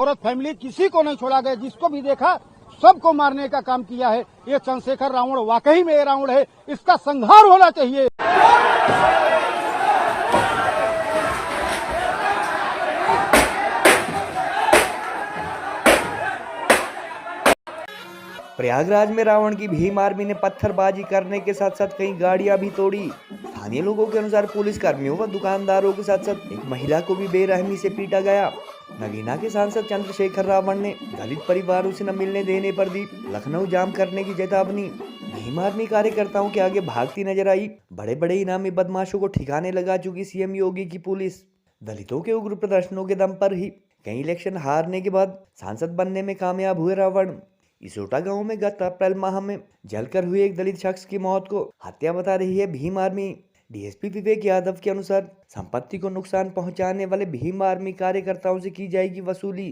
औरत फैमिली किसी को नहीं छोड़ा गया, जिसको भी देखा सबको मारने का काम किया है। ये चंद्रशेखर रावण वाकई में ये रावण है, इसका संहार होना चाहिए। प्रयागराज में रावण की भीम आर्मी ने पत्थरबाजी करने के साथ साथ कई गाड़ियां भी तोड़ी। स्थानीय लोगों के अनुसार पुलिस कर्मियों व दुकानदारों के साथ साथ एक महिला को भी बेरहमी से पीटा गया। नगीना के सांसद चंद्रशेखर रावण ने दलित परिवारों से न मिलने देने पर दी लखनऊ जाम करने की चेतावनी। भीम आर्मी कार्यकर्ताओं के आगे भागती नजर आई। बड़े बड़े इनामी बदमाशों को ठिकाने लगा चुकी सीएम योगी की पुलिस। दलितों के उग्र प्रदर्शनों के दम पर ही कई इलेक्शन हारने के बाद सांसद बनने में कामयाब हुए रावण। इसोटा गांव में गत अप्रैल माह में जलकर हुए एक दलित शख्स की मौत को हत्या बता रही है भीम आर्मी। डीएसपी विवेक यादव के अनुसार संपत्ति को नुकसान पहुंचाने वाले भीम आर्मी कार्यकर्ताओं से की जाएगी वसूली।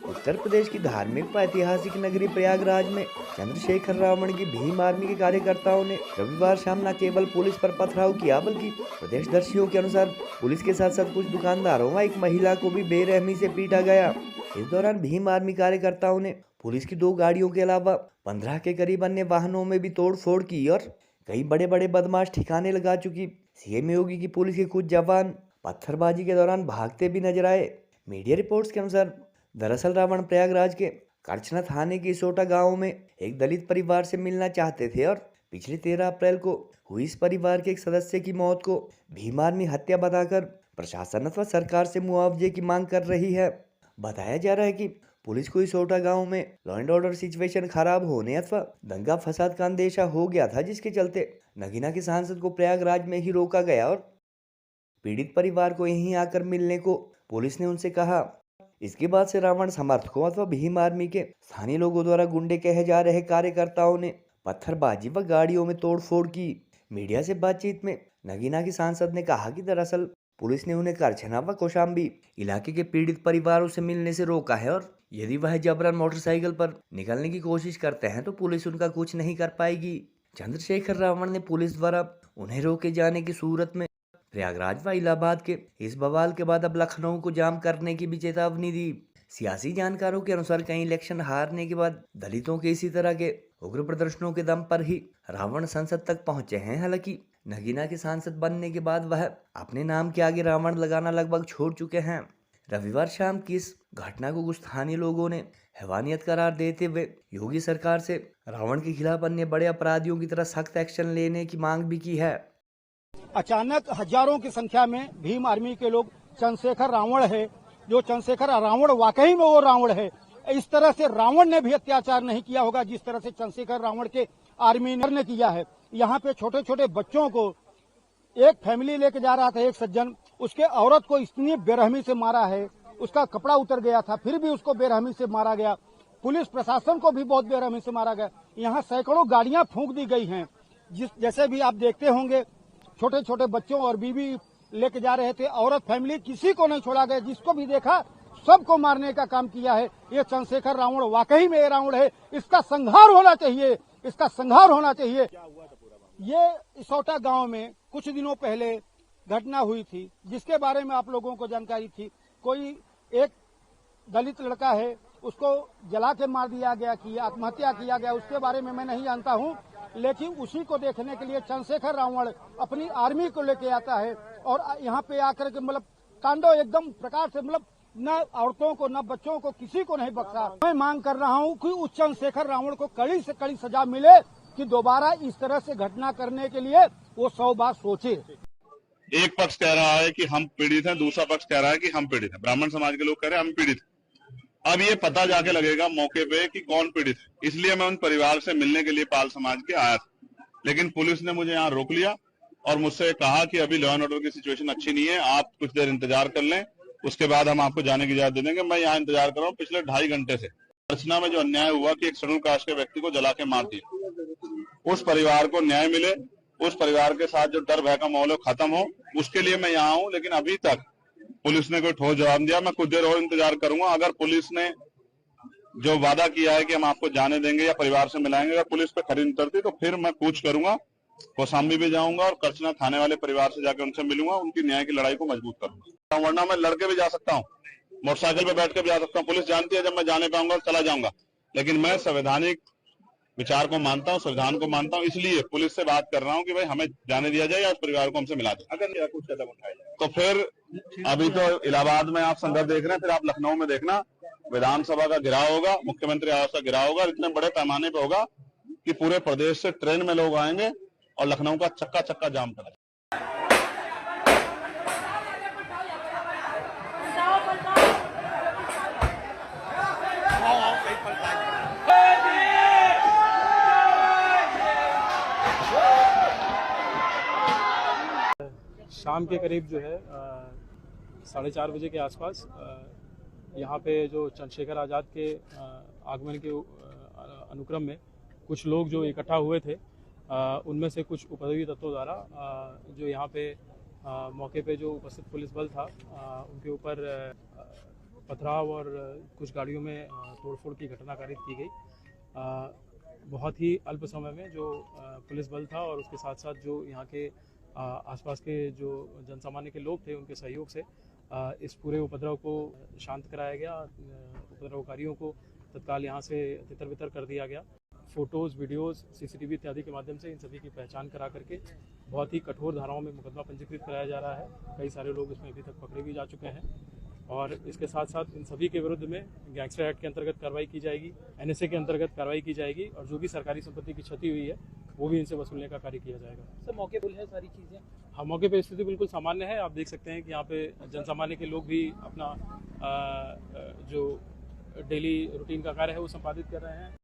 उत्तर प्रदेश की धार्मिक व ऐतिहासिक नगरी प्रयागराज में चंद्रशेखर रावण की भीम आर्मी के कार्यकर्ताओं ने रविवार शाम न केवल पुलिस पर पथराव किया, बल्कि प्रदेशदर्शियों के अनुसार पुलिस के साथ साथ कुछ दुकानदारों व एक महिला को भी बेरहमी से पीटा गया। इस दौरान भीम आर्मी कार्यकर्ताओं ने पुलिस की 2 गाड़ियों के अलावा 15 के करीब अन्य वाहनों में भी तोड़फोड़ की और कई बड़े बड़े बदमाश ठिकाने लगा चुकी। सीएम योगी की पुलिस के कुछ जवान पत्थरबाजी के दौरान भागते भी नजर आए। मीडिया रिपोर्ट्स के अनुसार दरअसल रावण प्रयागराज के करछना थाने के इसोटा गांव में एक दलित परिवार से मिलना चाहते थे और पिछले 13 अप्रैल को हुई इस परिवार के एक सदस्य की मौत को भीम आर्मी हत्या बताकर प्रशासन अथवा सरकार से मुआवजे की मांग कर रही है। बताया जा रहा है कि पुलिस को इसोटा गांव में लॉ एंड ऑर्डर सिचुएशन खराब होने अथवा दंगा फसाद का अंदेशा हो गया था, जिसके चलते नगीना के सांसद को प्रयागराज में ही रोका गया और पीड़ित परिवार को यहीं आकर मिलने को पुलिस ने उनसे कहा। इसके बाद से रावण समर्थकों अथवा भीम आर्मी के स्थानीय लोगों द्वारा गुंडे कहे जा रहे कार्यकर्ताओं ने पत्थरबाजी व गाड़ियों में तोड़फोड़ की। मीडिया से बातचीत में नगीना के सांसद ने कहा कि दरअसल पुलिस ने उन्हें करछना व कौशाम्बी इलाके के पीड़ित परिवारों से मिलने से रोका है और यदि वह जबरन मोटरसाइकिल पर निकलने की कोशिश करते हैं तो पुलिस उनका कुछ नहीं कर पाएगी। चंद्रशेखर रावण ने पुलिस द्वारा उन्हें रोके जाने की सूरत में प्रयागराज व इलाहाबाद के इस बवाल के बाद अब लखनऊ को जाम करने की भी चेतावनी दी। सियासी जानकारों के अनुसार कई इलेक्शन हारने के बाद दलितों के इसी तरह के उग्र प्रदर्शनों के दम पर ही रावण संसद तक पहुंचे हैं। हालांकि नगीना के सांसद बनने के बाद वह अपने नाम के आगे रावण लगाना लगभग छोड़ चुके हैं। रविवार शाम की इस घटना को कुछ स्थानीय लोगों ने हैवानियत करार देते हुए योगी सरकार से रावण के खिलाफ अन्य बड़े अपराधियों की तरह सख्त एक्शन लेने की मांग भी की है। अचानक हजारों की संख्या में भीम आर्मी के लोग चंद्रशेखर रावण है, जो चंद्रशेखर रावण वाकई में वो रावण है। इस तरह से रावण ने भी अत्याचार नहीं किया होगा जिस तरह से चंद्रशेखर रावण के आर्मी ने किया है। यहाँ पे छोटे छोटे बच्चों को एक फैमिली लेके जा रहा था, एक सज्जन, उसके औरत को इतनी बेरहमी से मारा है, उसका कपड़ा उतर गया था फिर भी उसको बेरहमी से मारा गया। पुलिस प्रशासन को भी बहुत बेरहमी से मारा गया। यहाँ सैकड़ों गाड़ियां फूंक दी गई हैं। जैसे भी आप देखते होंगे, छोटे छोटे बच्चों और बीवी लेके जा रहे थे। औरत फैमिली किसी को नहीं छोड़ा गया, जिसको भी देखा सबको मारने का काम किया है। ये चंद्रशेखर रावण वाकई में ये रावण है, इसका संहार होना चाहिए, इसका संहार होना चाहिए। ये इसोटा गांव में कुछ दिनों पहले घटना हुई थी, जिसके बारे में आप लोगों को जानकारी थी। कोई एक दलित लड़का है, उसको जला के मार दिया गया कि आत्महत्या किया गया, उसके बारे में मैं नहीं जानता हूं। लेकिन उसी को देखने के लिए चंद्रशेखर रावण अपनी आर्मी को लेके आता है और यहाँ पे आकर के मतलब तांडव एकदम प्रकार से, मतलब न औरतों को न बच्चों को किसी को नहीं बख्शा। मैं मांग कर रहा हूँ कि उस चंद्रशेखर रावण को कड़ी से कड़ी सजा मिले कि दोबारा इस तरह से घटना करने के लिए वो 100 बार सोचे। एक पक्ष कह रहा है कि हम पीड़ित हैं, दूसरा पक्ष कह रहा है कि हम पीड़ित हैं। ब्राह्मण समाज के लोग कह रहे हैं हम पीड़ित हैं। अब ये पता जाके लगेगा मौके पे कि कौन पीड़ित है। इसलिए मैं उन परिवार से मिलने के लिए पाल समाज के आया था, लेकिन पुलिस ने मुझे यहाँ रोक लिया और मुझसे कहा कि अभी लॉ एंड ऑर्डर की सिचुएशन अच्छी नहीं है, आप कुछ देर इंतजार कर लें, उसके बाद हम आपको जाने की इजाजत दे देंगे। मैं यहाँ इंतजार कर रहा हूँ पिछले 2.5 घंटे से। अर्चना में जो अन्याय हुआ कि एक शेड्यूल कास्ट के व्यक्ति को जला के मार दिया, उस परिवार को न्याय मिले, उस परिवार के साथ जो डर भय का माहौल खत्म हो, उसके लिए मैं यहाँ हूँ। लेकिन अभी तक पुलिस ने कोई ठोस जवाब दिया। मैं कुछ देर और इंतजार करूंगा। अगर पुलिस ने जो वादा किया है कि हम आपको जाने देंगे या परिवार से मिलाएंगे, अगर पुलिस पे खरी उतरती तो फिर मैं कूच करूंगा, कौशाम्बी भी जाऊंगा और करछना थाने वाले परिवार से जाकर उनसे मिलूंगा, उनकी न्याय की लड़ाई को मजबूत करूंगा। वरना मैं लड़के भी जा सकता हूँ, मोटरसाइकिल पे बैठ के भी जा सकता हूँ, पुलिस जानती है जब मैं जाने पाऊंगा चला जाऊंगा, लेकिन मैं संवैधानिक विचार को मानता हूँ, संविधान को मानता हूँ, इसलिए पुलिस से बात कर रहा हूँ कि भाई हमें जाने दिया जाए या उस परिवार को हमसे मिला दे। अगर कुछ कदम उठाया जाए तो फिर अभी तो इलाहाबाद में आप संदर्भ देख रहे हैं, फिर आप लखनऊ में देखना विधानसभा का घेराव होगा, मुख्यमंत्री आवास का घेराव होगा, इतने बड़े पैमाने पे होगा कि पूरे प्रदेश से ट्रेन में लोग आएंगे और लखनऊ का चक्का चक्का जाम करेंगे। शाम के करीब जो है 4:30 बजे के आसपास यहाँ पे जो चंद्रशेखर आज़ाद के आगमन के अनुक्रम में कुछ लोग जो इकट्ठा हुए थे, उनमें से कुछ उपद्रवी तत्वों द्वारा जो यहाँ पे मौके पे जो उपस्थित पुलिस बल था उनके ऊपर पथराव और कुछ गाड़ियों में तोड़फोड़ की घटना कारित की गई। बहुत ही अल्प समय में जो पुलिस बल था और उसके साथ साथ जो यहाँ के आसपास के जो जनसामान्य के लोग थे उनके सहयोग से इस पूरे उपद्रव को शांत कराया गया। उपद्रवकारियों को तत्काल यहाँ से तितर बितर कर दिया गया। फोटोज़, वीडियोज़, सीसीटीवी इत्यादि के माध्यम से इन सभी की पहचान करा करके बहुत ही कठोर धाराओं में मुकदमा पंजीकृत कराया जा रहा है। कई सारे लोग इसमें अभी तक पकड़े भी जा चुके हैं और इसके साथ साथ इन सभी के विरुद्ध में गैंगस्टर एक्ट के अंतर्गत कार्रवाई की जाएगी, NSA के अंतर्गत कार्रवाई की जाएगी और जो भी सरकारी संपत्ति की क्षति हुई है वो भी इनसे वसूलने का कार्य किया जाएगा। सर मौके पर है सारी चीज़ें? हाँ, मौके पे स्थिति बिल्कुल सामान्य है। आप देख सकते हैं कि यहाँ पे जनसामान्य के लोग भी अपना जो डेली रूटीन का कार्य है वो संपादित कर रहे हैं।